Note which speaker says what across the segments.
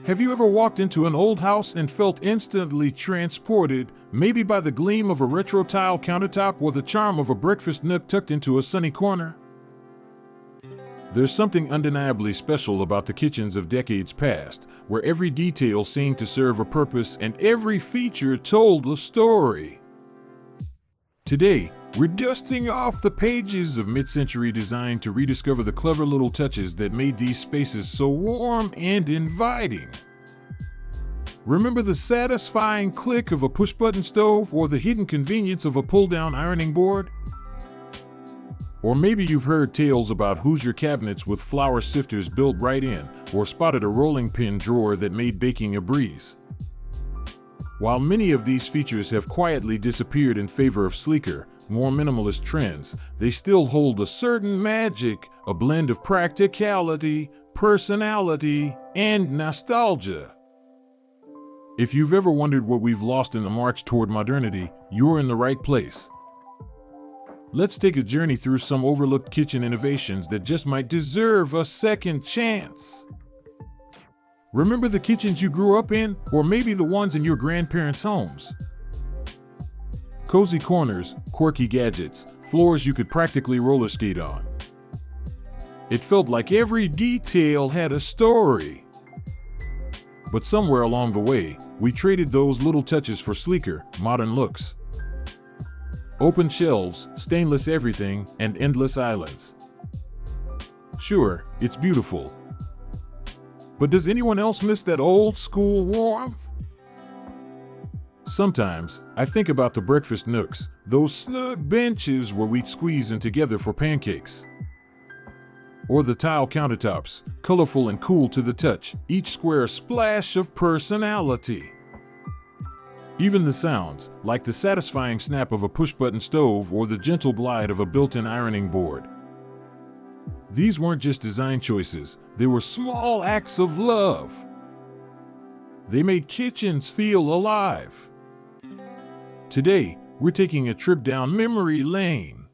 Speaker 1: Have you ever walked into an old house and felt instantly transported, maybe by the gleam of a retro tile countertop or the charm of a breakfast nook tucked into a sunny corner? There's something undeniably special about the kitchens of decades past, where every detail seemed to serve a purpose and every feature told a story. Today, we're dusting off the pages of mid-century design to rediscover the clever little touches that made these spaces so warm and inviting. Remember the satisfying click of a push-button stove or the hidden convenience of a pull-down ironing board? Or maybe you've heard tales about Hoosier cabinets with flour sifters built right in, or spotted a rolling pin drawer that made baking a breeze. While many of these features have quietly disappeared in favor of sleeker, more minimalist trends, they still hold a certain magic, a blend of practicality, personality, and nostalgia. If you've ever wondered what we've lost in the march toward modernity, you're in the right place. Let's take a journey through some overlooked kitchen innovations that just might deserve a second chance. Remember the kitchens you grew up in, or maybe the ones in your grandparents' homes? Cozy corners, quirky gadgets, floors you could practically roller skate on. It felt like every detail had a story. But somewhere along the way, we traded those little touches for sleeker, modern looks. Open shelves, stainless everything, and endless islands. Sure, it's beautiful. But does anyone else miss that old school warmth? Sometimes, I think about the breakfast nooks, those snug benches where we'd squeeze in together for pancakes. Or the tile countertops, colorful and cool to the touch, each square a splash of personality. Even the sounds, like the satisfying snap of a push-button stove or the gentle glide of a built-in ironing board. These weren't just design choices, they were small acts of love. They made kitchens feel alive. Today, we're taking a trip down memory lane.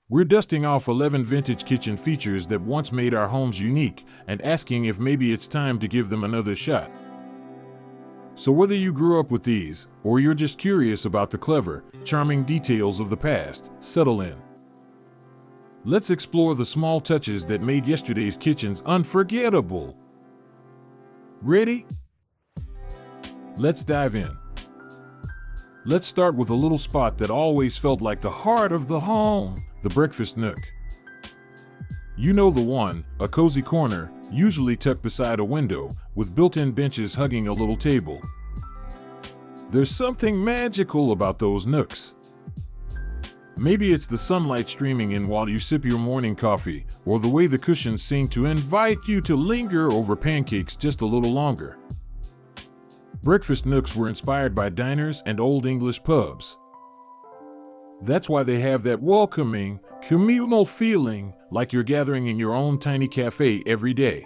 Speaker 1: We're dusting off 11 vintage kitchen features that once made our homes unique and asking if maybe it's time to give them another shot. So whether you grew up with these, or you're just curious about the clever, charming details of the past, settle in. Let's explore the small touches that made yesterday's kitchens unforgettable. Ready? Let's dive in. Let's start with a little spot that always felt like the heart of the home, the breakfast nook. You know the one, a cozy corner, usually tucked beside a window, with built-in benches hugging a little table. There's something magical about those nooks. Maybe it's the sunlight streaming in while you sip your morning coffee, or the way the cushions seem to invite you to linger over pancakes just a little longer. Breakfast nooks were inspired by diners and old English pubs. That's why they have that welcoming, communal feeling, like you're gathering in your own tiny cafe every day.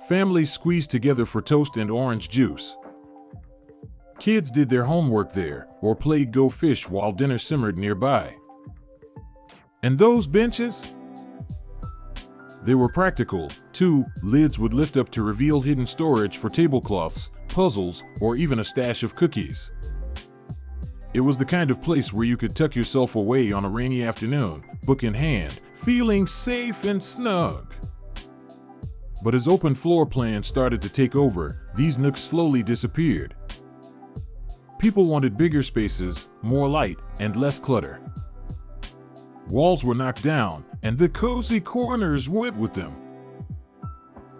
Speaker 1: Families squeezed together for toast and orange juice. Kids did their homework there, or played Go Fish while dinner simmered nearby. And those benches? They were practical, too. Lids would lift up to reveal hidden storage for tablecloths, puzzles, or even a stash of cookies. It was the kind of place where you could tuck yourself away on a rainy afternoon, book in hand, feeling safe and snug. But as open floor plans started to take over, these nooks slowly disappeared. People wanted bigger spaces, more light, and less clutter. Walls were knocked down, and the cozy corners went with them.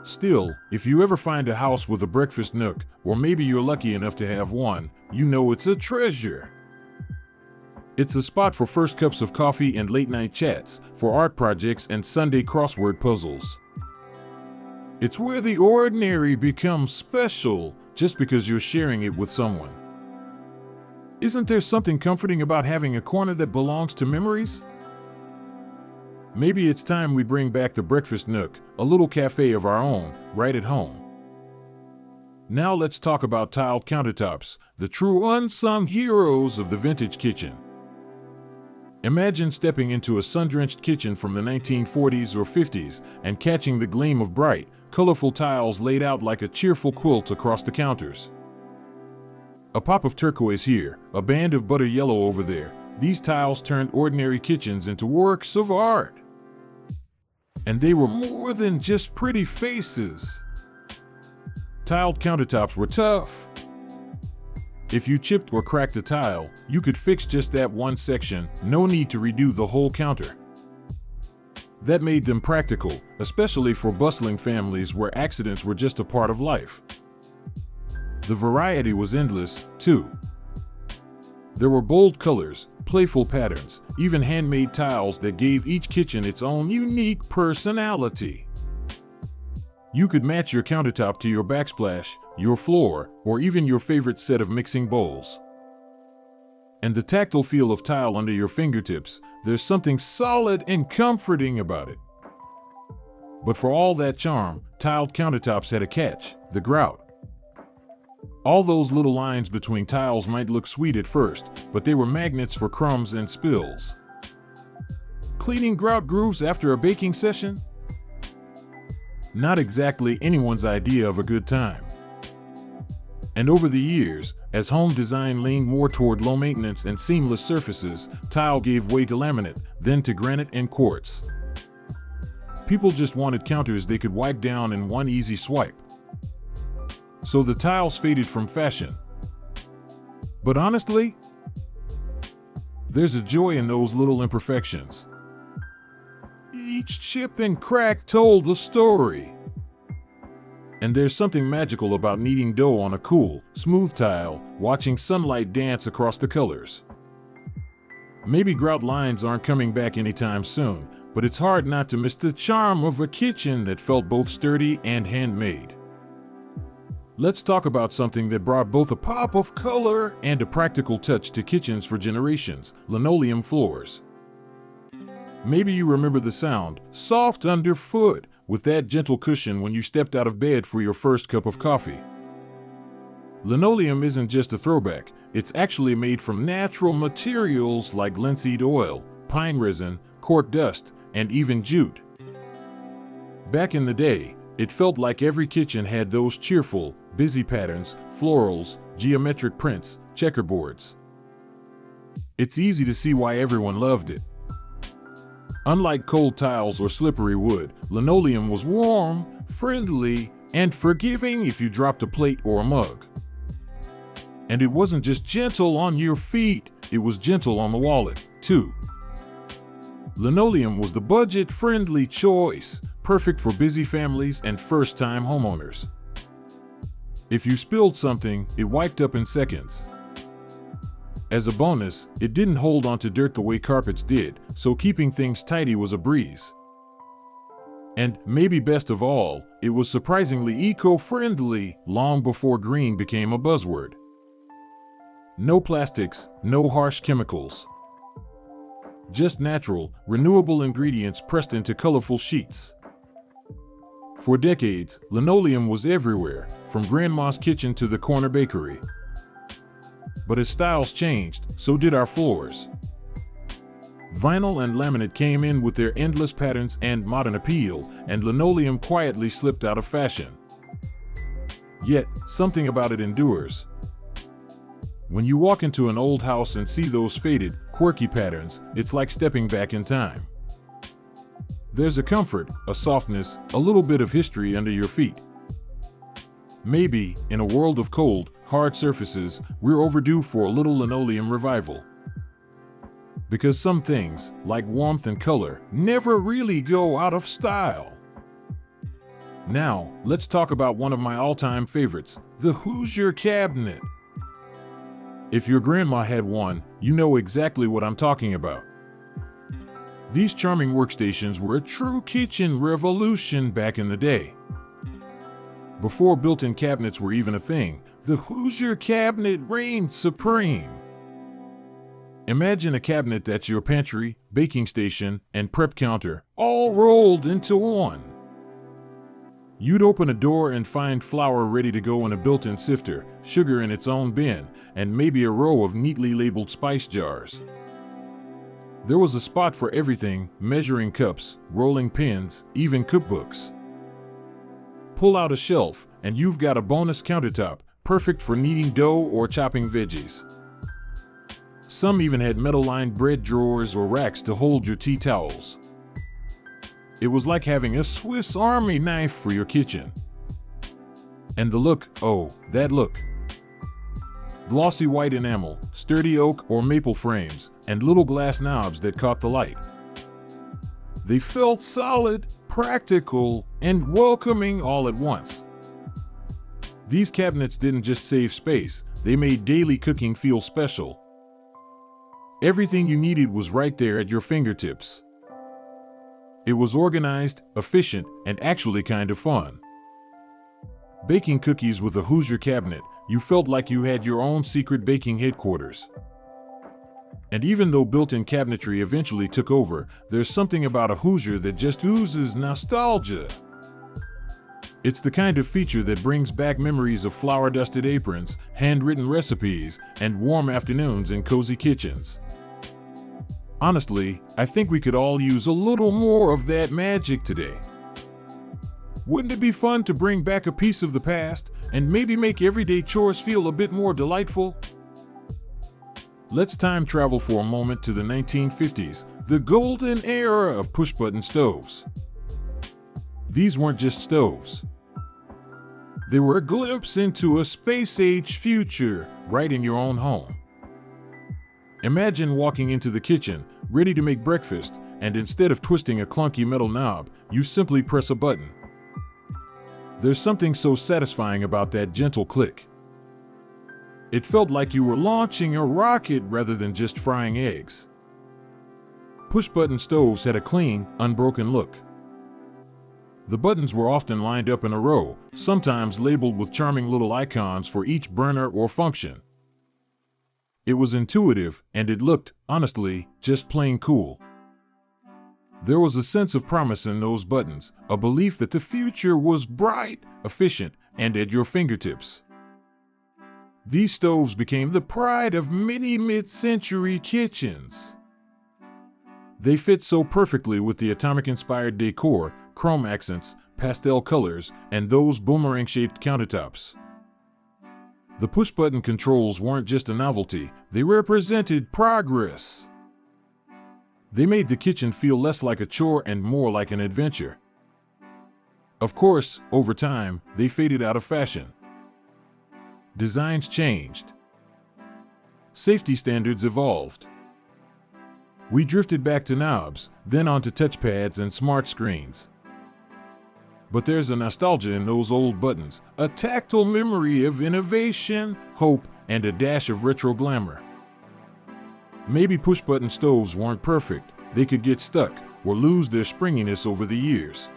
Speaker 1: Still, if you ever find a house with a breakfast nook, or maybe you're lucky enough to have one, you know it's a treasure. It's a spot for first cups of coffee and late-night chats, for art projects and Sunday crossword puzzles. It's where the ordinary becomes special, just because you're sharing it with someone. Isn't there something comforting about having a corner that belongs to memories? Maybe it's time we bring back the breakfast nook, a little cafe of our own, right at home. Now let's talk about tiled countertops, the true unsung heroes of the vintage kitchen. Imagine stepping into a sun-drenched kitchen from the 1940s or 50s and catching the gleam of bright, colorful tiles laid out like a cheerful quilt across the counters. A pop of turquoise here, a band of butter yellow over there. These tiles turned ordinary kitchens into works of art. And they were more than just pretty faces. Tiled countertops were tough. If you chipped or cracked a tile, you could fix just that one section, no need to redo the whole counter. That made them practical, especially for bustling families where accidents were just a part of life. The variety was endless, too. There were bold colors, playful patterns, even handmade tiles that gave each kitchen its own unique personality. You could match your countertop to your backsplash, your floor, or even your favorite set of mixing bowls. And the tactile feel of tile under your fingertips, there's something solid and comforting about it. But for all that charm, tiled countertops had a catch: the grout. All those little lines between tiles might look sweet at first, but they were magnets for crumbs and spills. Cleaning grout grooves after a baking session? Not exactly anyone's idea of a good time. And over the years, as home design leaned more toward low maintenance and seamless surfaces, tile gave way to laminate, then to granite and quartz. People just wanted counters they could wipe down in one easy swipe. So the tiles faded from fashion. But honestly, there's a joy in those little imperfections. Each chip and crack told a story. And there's something magical about kneading dough on a cool, smooth tile, watching sunlight dance across the colors. Maybe grout lines aren't coming back anytime soon, but it's hard not to miss the charm of a kitchen that felt both sturdy and handmade. Let's talk about something that brought both a pop of color and a practical touch to kitchens for generations: linoleum floors. Maybe you remember the sound, soft underfoot, with that gentle cushion when you stepped out of bed for your first cup of coffee. Linoleum isn't just a throwback, it's actually made from natural materials like linseed oil, pine resin, cork dust, and even jute. Back in the day, it felt like every kitchen had those cheerful, busy patterns, florals, geometric prints, checkerboards. It's easy to see why everyone loved it. Unlike cold tiles or slippery wood, linoleum was warm, friendly, and forgiving if you dropped a plate or a mug. And it wasn't just gentle on your feet, it was gentle on the wallet, too. Linoleum was the budget-friendly choice, perfect for busy families and first-time homeowners. If you spilled something, it wiped up in seconds. As a bonus, it didn't hold onto dirt the way carpets did, so keeping things tidy was a breeze. And, maybe best of all, it was surprisingly eco-friendly long before green became a buzzword. No plastics, no harsh chemicals. Just natural, renewable ingredients pressed into colorful sheets. For decades, linoleum was everywhere, from grandma's kitchen to the corner bakery. But as styles changed, so did our floors. Vinyl and laminate came in with their endless patterns and modern appeal, and linoleum quietly slipped out of fashion. Yet, something about it endures. When you walk into an old house and see those faded, quirky patterns, it's like stepping back in time. There's a comfort, a softness, a little bit of history under your feet. Maybe, in a world of cold, hard surfaces, we're overdue for a little linoleum revival. Because some things, like warmth and color, never really go out of style. Now, let's talk about one of my all-time favorites, the Hoosier cabinet. If your grandma had one, you know exactly what I'm talking about. These charming workstations were a true kitchen revolution back in the day. Before built-in cabinets were even a thing, the Hoosier cabinet reigned supreme. Imagine a cabinet that's your pantry, baking station, and prep counter, all rolled into one. You'd open a door and find flour ready to go in a built-in sifter, sugar in its own bin, and maybe a row of neatly labeled spice jars. There was a spot for everything: measuring cups, rolling pins, even cookbooks. Pull out a shelf, and you've got a bonus countertop, perfect for kneading dough or chopping veggies. Some even had metal-lined bread drawers or racks to hold your tea towels. It was like having a Swiss Army knife for your kitchen. And the look, oh, that look. Glossy white enamel, sturdy oak or maple frames, and little glass knobs that caught the light. They felt solid, practical, and welcoming all at once. These cabinets didn't just save space, they made daily cooking feel special. Everything you needed was right there at your fingertips. It was organized, efficient, and actually kind of fun. Baking cookies with a Hoosier cabinet, you felt like you had your own secret baking headquarters. And even though built-in cabinetry eventually took over, there's something about a Hoosier that just oozes nostalgia. It's the kind of feature that brings back memories of flour-dusted aprons, handwritten recipes, and warm afternoons in cozy kitchens. Honestly, I think we could all use a little more of that magic today. Wouldn't it be fun to bring back a piece of the past and maybe make everyday chores feel a bit more delightful? Let's time travel for a moment to the 1950s, the golden era of push-button stoves. These weren't just stoves. They were a glimpse into a space-age future right in your own home. Imagine walking into the kitchen, ready to make breakfast, and instead of twisting a clunky metal knob, you simply press a button. There's something so satisfying about that gentle click. It felt like you were launching a rocket rather than just frying eggs. Push-button stoves had a clean, unbroken look. The buttons were often lined up in a row, sometimes labeled with charming little icons for each burner or function. It was intuitive, and it looked, honestly, just plain cool. There was a sense of promise in those buttons, a belief that the future was bright, efficient, and at your fingertips. These stoves became the pride of many mid-century kitchens. They fit so perfectly with the atomic-inspired decor, chrome accents, pastel colors, and those boomerang-shaped countertops. The push-button controls weren't just a novelty, they represented progress. They made the kitchen feel less like a chore and more like an adventure. Of course, over time, they faded out of fashion. Designs changed. Safety standards evolved. We drifted back to knobs, then onto touchpads and smart screens. But there's a nostalgia in those old buttons, a tactile memory of innovation, hope, and a dash of retro glamour. Maybe push-button stoves weren't perfect, they could get stuck or lose their springiness over the years.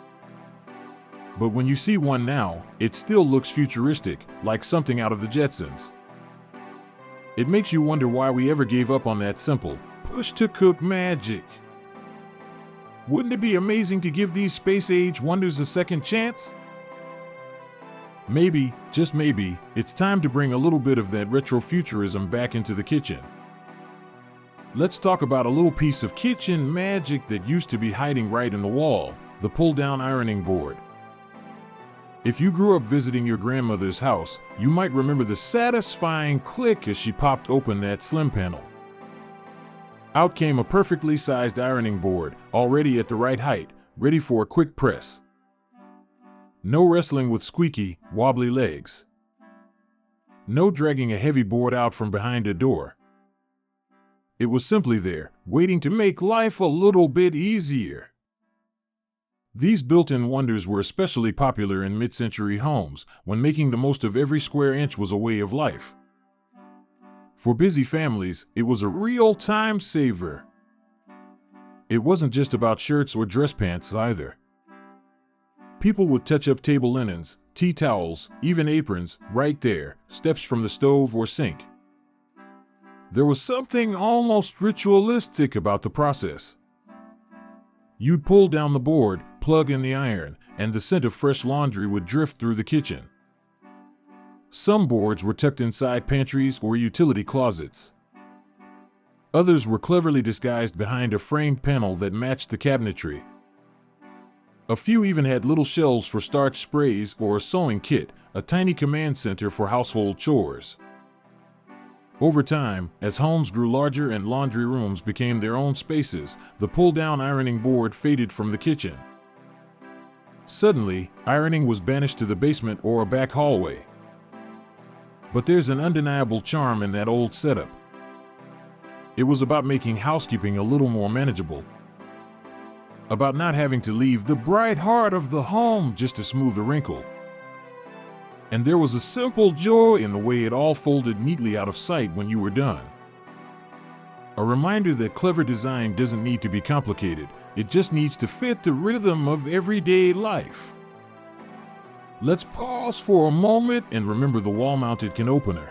Speaker 1: But when you see one now, it still looks futuristic, like something out of the Jetsons. It makes you wonder why we ever gave up on that simple, push-to-cook magic. Wouldn't it be amazing to give these space-age wonders a second chance? Maybe, just maybe, it's time to bring a little bit of that retrofuturism back into the kitchen. Let's talk about a little piece of kitchen magic that used to be hiding right in the wall, the pull-down ironing board. If you grew up visiting your grandmother's house, you might remember the satisfying click as she popped open that slim panel. Out came a perfectly sized ironing board, already at the right height, ready for a quick press. No wrestling with squeaky, wobbly legs. No dragging a heavy board out from behind a door. It was simply there, waiting to make life a little bit easier. These built-in wonders were especially popular in mid-century homes, when making the most of every square inch was a way of life. For busy families, it was a real time saver. It wasn't just about shirts or dress pants either. People would touch up table linens, tea towels, even aprons, right there, steps from the stove or sink. There was something almost ritualistic about the process. You'd pull down the board, plug in the iron, and the scent of fresh laundry would drift through the kitchen. Some boards were tucked inside pantries or utility closets. Others were cleverly disguised behind a framed panel that matched the cabinetry. A few even had little shelves for starch sprays or a sewing kit, a tiny command center for household chores. Over time, as homes grew larger and laundry rooms became their own spaces, the pull-down ironing board faded from the kitchen. Suddenly, ironing was banished to the basement or a back hallway. But there's an undeniable charm in that old setup. It was about making housekeeping a little more manageable. About not having to leave the bright heart of the home just to smooth a wrinkle. And there was a simple joy in the way it all folded neatly out of sight when you were done. A reminder that clever design doesn't need to be complicated, it just needs to fit the rhythm of everyday life. Let's pause for a moment and remember the wall-mounted can opener.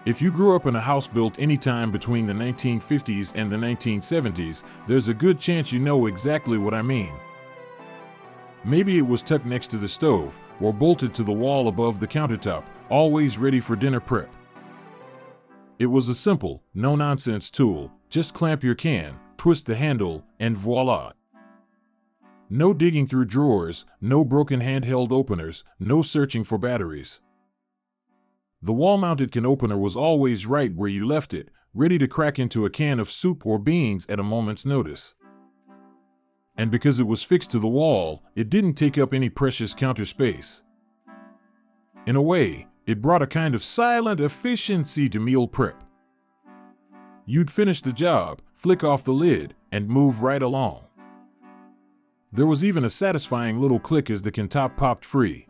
Speaker 1: If you grew up in a house built anytime between the 1950s and the 1970s, there's a good chance you know exactly what I mean. Maybe it was tucked next to the stove, or bolted to the wall above the countertop, always ready for dinner prep. It was a simple, no-nonsense tool. Just clamp your can, twist the handle, and voila! No digging through drawers, no broken handheld openers, no searching for batteries. The wall-mounted can opener was always right where you left it, ready to crack into a can of soup or beans at a moment's notice. And because it was fixed to the wall, it didn't take up any precious counter space. In a way, it brought a kind of silent efficiency to meal prep. You'd finish the job, flick off the lid, and move right along. There was even a satisfying little click as the can top popped free.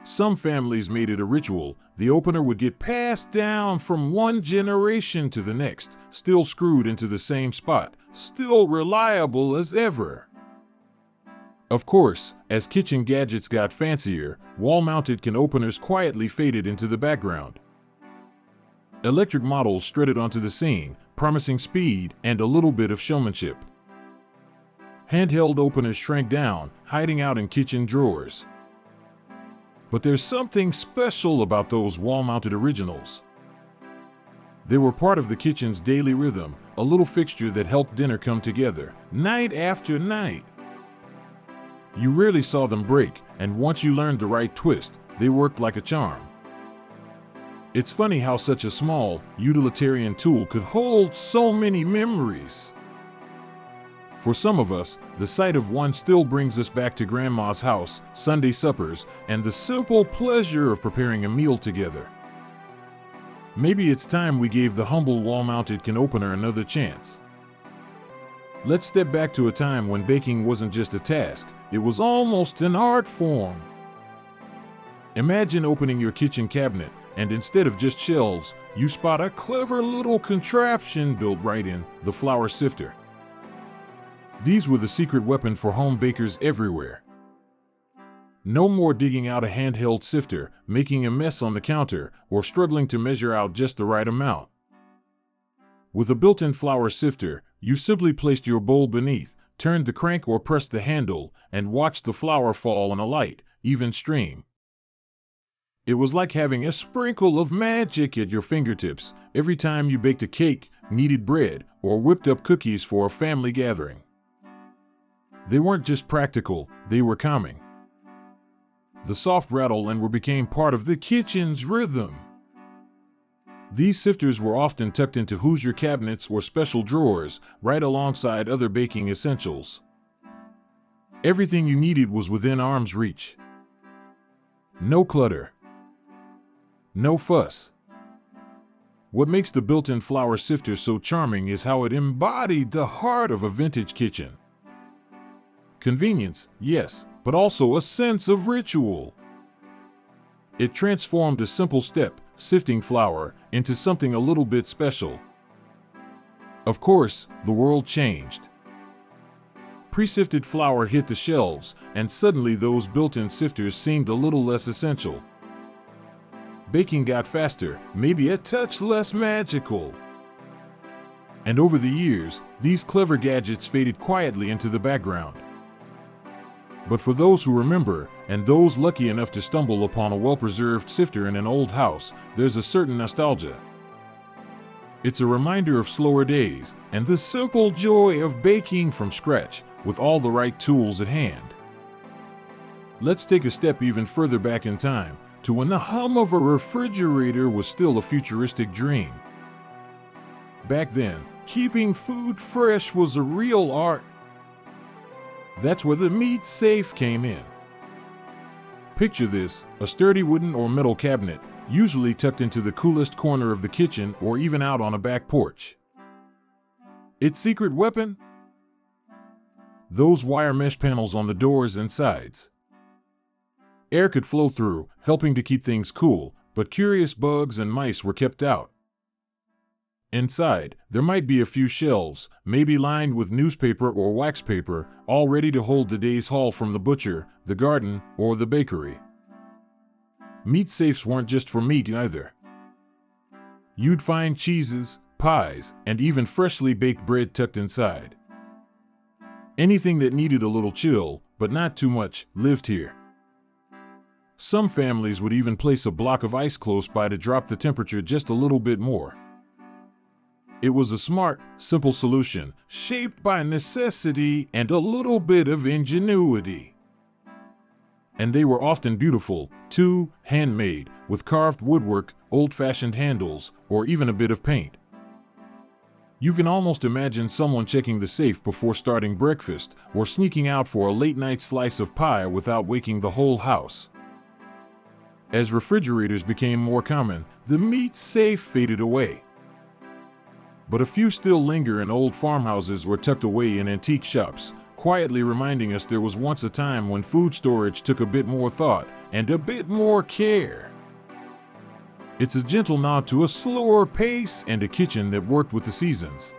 Speaker 1: Some families made it a ritual. The opener would get passed down from one generation to the next, still screwed into the same spot, still reliable as ever. Of course, as kitchen gadgets got fancier, wall-mounted can openers quietly faded into the background. Electric models strutted onto the scene, promising speed and a little bit of showmanship. Handheld openers shrank down, hiding out in kitchen drawers. But there's something special about those wall-mounted originals. They were part of the kitchen's daily rhythm, a little fixture that helped dinner come together, night after night. You rarely saw them break, and once you learned the right twist, they worked like a charm. It's funny how such a small, utilitarian tool could hold so many memories. For some of us, the sight of one still brings us back to Grandma's house, Sunday suppers, and the simple pleasure of preparing a meal together. Maybe it's time we gave the humble wall-mounted can opener another chance. Let's step back to a time when baking wasn't just a task, it was almost an art form. Imagine opening your kitchen cabinet, and instead of just shelves, you spot a clever little contraption built right in, the flour sifter. These were the secret weapon for home bakers everywhere. No more digging out a handheld sifter, making a mess on the counter, or struggling to measure out just the right amount. With a built-in flour sifter, you simply placed your bowl beneath, turned the crank or pressed the handle, and watched the flour fall in a light, even stream. It was like having a sprinkle of magic at your fingertips every time you baked a cake, kneaded bread, or whipped up cookies for a family gathering. They weren't just practical, they were calming. The soft rattle and became part of the kitchen's rhythm. These sifters were often tucked into Hoosier cabinets or special drawers, right alongside other baking essentials. Everything you needed was within arm's reach. No clutter. No fuss. What makes the built-in flour sifter so charming is how it embodied the heart of a vintage kitchen. Convenience, yes, but also a sense of ritual. It transformed a simple step, sifting flour, into something a little bit special. Of course, the world changed. Pre-sifted flour hit the shelves, and suddenly those built-in sifters seemed a little less essential. Baking got faster, maybe a touch less magical. And over the years, these clever gadgets faded quietly into the background. But for those who remember, and those lucky enough to stumble upon a well-preserved sifter in an old house, there's a certain nostalgia. It's a reminder of slower days, and the simple joy of baking from scratch, with all the right tools at hand. Let's take a step even further back in time, to when the hum of a refrigerator was still a futuristic dream. Back then, keeping food fresh was a real art. That's where the meat safe came in. Picture this, a sturdy wooden or metal cabinet, usually tucked into the coolest corner of the kitchen or even out on a back porch. Its secret weapon? Those wire mesh panels on the doors and sides. Air could flow through, helping to keep things cool, but curious bugs and mice were kept out. Inside, there might be a few shelves, maybe lined with newspaper or wax paper, all ready to hold the day's haul from the butcher, the garden, or the bakery. Meat safes weren't just for meat either. You'd find cheeses, pies, and even freshly baked bread tucked inside. Anything that needed a little chill, but not too much, lived here. Some families would even place a block of ice close by to drop the temperature just a little bit more. It was a smart, simple solution, shaped by necessity and a little bit of ingenuity. And they were often beautiful, too, handmade, with carved woodwork, old-fashioned handles, or even a bit of paint. You can almost imagine someone checking the safe before starting breakfast, or sneaking out for a late-night slice of pie without waking the whole house. As refrigerators became more common, the meat safe faded away. But a few still linger in old farmhouses or tucked away in antique shops, quietly reminding us there was once a time when food storage took a bit more thought and a bit more care. It's a gentle nod to a slower pace and a kitchen that worked with the seasons.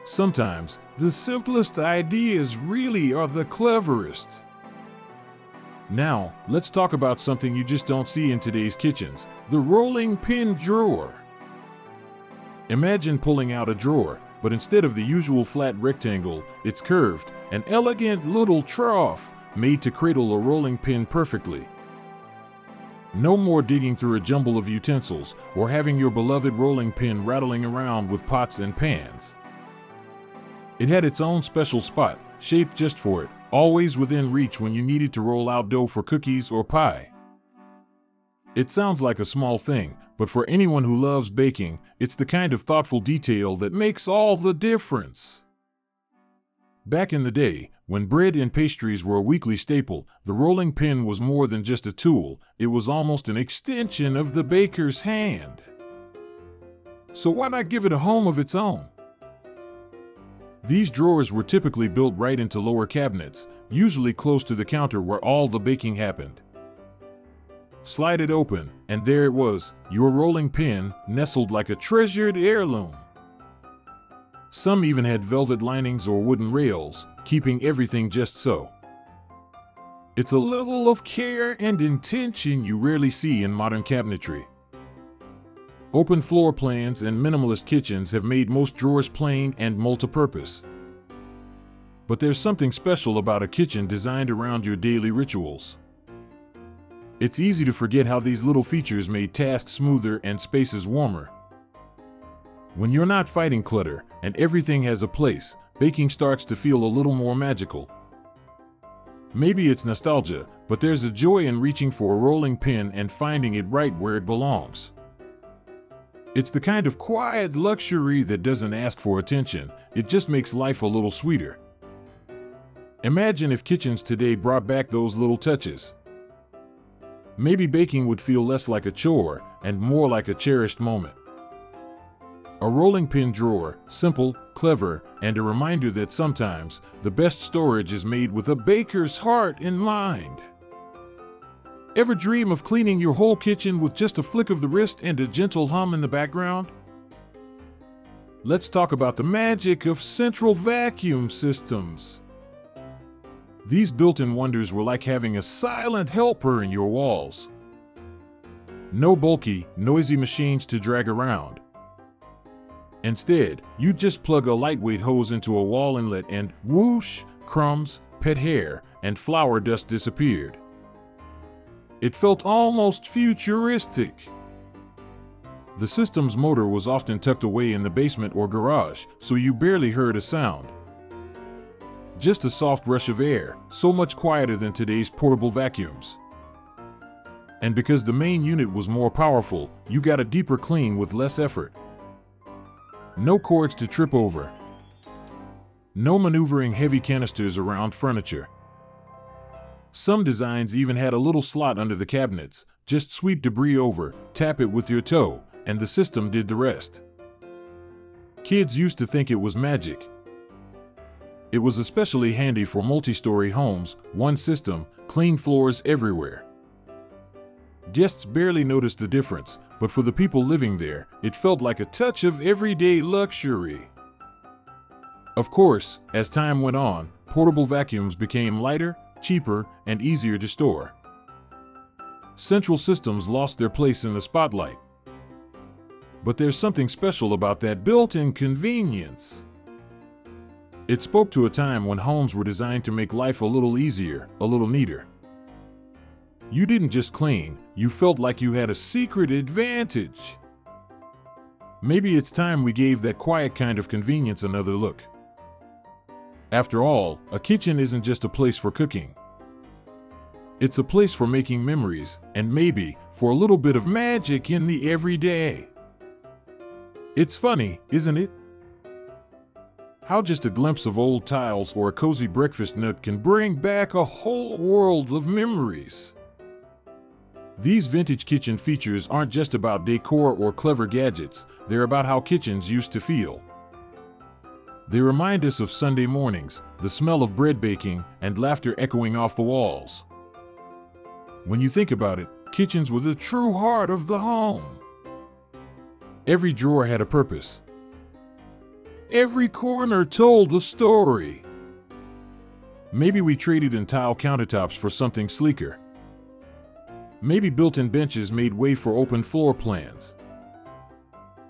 Speaker 1: Sometimes, the simplest ideas really are the cleverest. Now, let's talk about something you just don't see in today's kitchens, the rolling pin drawer. Imagine pulling out a drawer, but instead of the usual flat rectangle, it's curved, an elegant little trough made to cradle a rolling pin perfectly. No more digging through a jumble of utensils or having your beloved rolling pin rattling around with pots and pans. It had its own special spot, shaped just for it, always within reach when you needed to roll out dough for cookies or pie. It sounds like a small thing, but for anyone who loves baking, it's the kind of thoughtful detail that makes all the difference. Back in the day, when bread and pastries were a weekly staple, the rolling pin was more than just a tool, it was almost an extension of the baker's hand. So why not give it a home of its own? These drawers were typically built right into lower cabinets, usually close to the counter where all the baking happened. Slide it open, and there it was, your rolling pin, nestled like a treasured heirloom. Some even had velvet linings or wooden rails, keeping everything just so. It's a level of care and intention you rarely see in modern cabinetry. Open floor plans and minimalist kitchens have made most drawers plain and multi-purpose. But there's something special about a kitchen designed around your daily rituals. It's easy to forget how these little features made tasks smoother and spaces warmer. When you're not fighting clutter and everything has a place, baking starts to feel a little more magical. Maybe it's nostalgia, but there's a joy in reaching for a rolling pin and finding it right where it belongs. It's the kind of quiet luxury that doesn't ask for attention, it just makes life a little sweeter. Imagine if kitchens today brought back those little touches. Maybe baking would feel less like a chore and more like a cherished moment. A rolling pin drawer, simple, clever, and a reminder that sometimes the best storage is made with a baker's heart in mind. Ever dream of cleaning your whole kitchen with just a flick of the wrist and a gentle hum in the background? Let's talk about the magic of central vacuum systems. These built-in wonders were like having a silent helper in your walls. No bulky, noisy machines to drag around. Instead, you just plug a lightweight hose into a wall inlet and whoosh, crumbs, pet hair, and flour dust disappeared. It felt almost futuristic. The system's motor was often tucked away in the basement or garage, so you barely heard a sound. just a soft rush of air, so much quieter than today's portable vacuums. And because the main unit was more powerful, you got a deeper clean with less effort. No cords to trip over. No maneuvering heavy canisters around furniture. Some designs even had a little slot under the cabinets. Just sweep debris over, tap it with your toe, and the system did the rest. Kids used to think it was magic. It was especially handy for multi-story homes, one system, clean floors everywhere. Guests barely noticed the difference, but for the people living there, it felt like a touch of everyday luxury. Of course, as time went on, portable vacuums became lighter, cheaper, and easier to store. Central systems lost their place in the spotlight. But there's something special about that built-in convenience. It spoke to a time when homes were designed to make life a little easier, a little neater. You didn't just clean, you felt like you had a secret advantage. Maybe it's time we gave that quiet kind of convenience another look. After all, a kitchen isn't just a place for cooking. It's a place for making memories, and maybe for a little bit of magic in the everyday. It's funny, isn't it? How just a glimpse of old tiles or a cozy breakfast nook can bring back a whole world of memories. These vintage kitchen features aren't just about decor or clever gadgets, they're about how kitchens used to feel. They remind us of Sunday mornings, the smell of bread baking, and laughter echoing off the walls. When you think about it, kitchens were the true heart of the home. Every drawer had a purpose. Every corner told a story. Maybe we traded in tile countertops for something sleeker. Maybe built-in benches made way for open floor plans.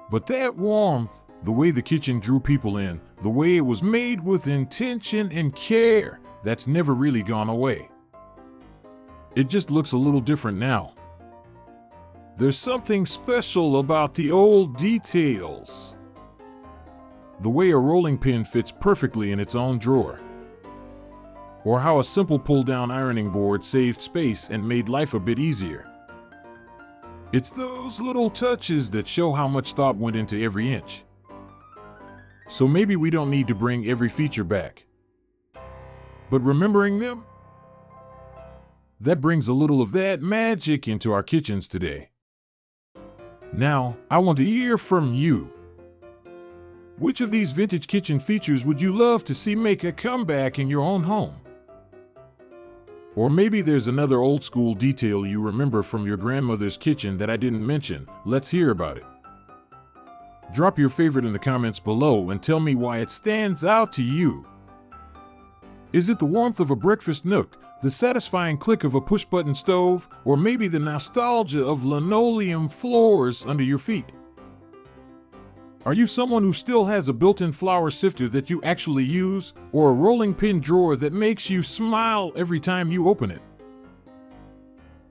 Speaker 1: But that warmth, the way the kitchen drew people in, the way it was made with intention and care, that's never really gone away. It just looks a little different now. There's something special about the old details. The way a rolling pin fits perfectly in its own drawer. Or how a simple pull-down ironing board saved space and made life a bit easier. It's those little touches that show how much thought went into every inch. So maybe we don't need to bring every feature back. But remembering them? That brings a little of that magic into our kitchens today. Now, I want to hear from you. Which of these vintage kitchen features would you love to see make a comeback in your own home? Or maybe there's another old school detail you remember from your grandmother's kitchen that I didn't mention. Let's hear about it. Drop your favorite in the comments below and tell me why it stands out to you. Is it the warmth of a breakfast nook, the satisfying click of a push-button stove, or maybe the nostalgia of linoleum floors under your feet? Are you someone who still has a built-in flour sifter that you actually use, or a rolling pin drawer that makes you smile every time you open it?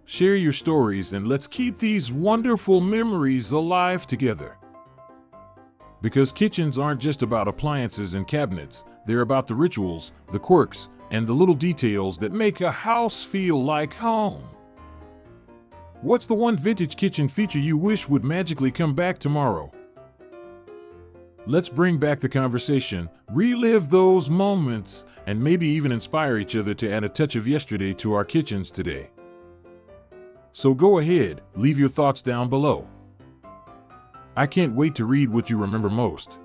Speaker 1: Share your stories and let's keep these wonderful memories alive together. Because kitchens aren't just about appliances and cabinets, they're about the rituals, the quirks, and the little details that make a house feel like home. What's the one vintage kitchen feature you wish would magically come back tomorrow? Let's bring back the conversation, relive those moments, and maybe even inspire each other to add a touch of yesterday to our kitchens today. So go ahead, leave your thoughts down below. I can't wait to read what you remember most.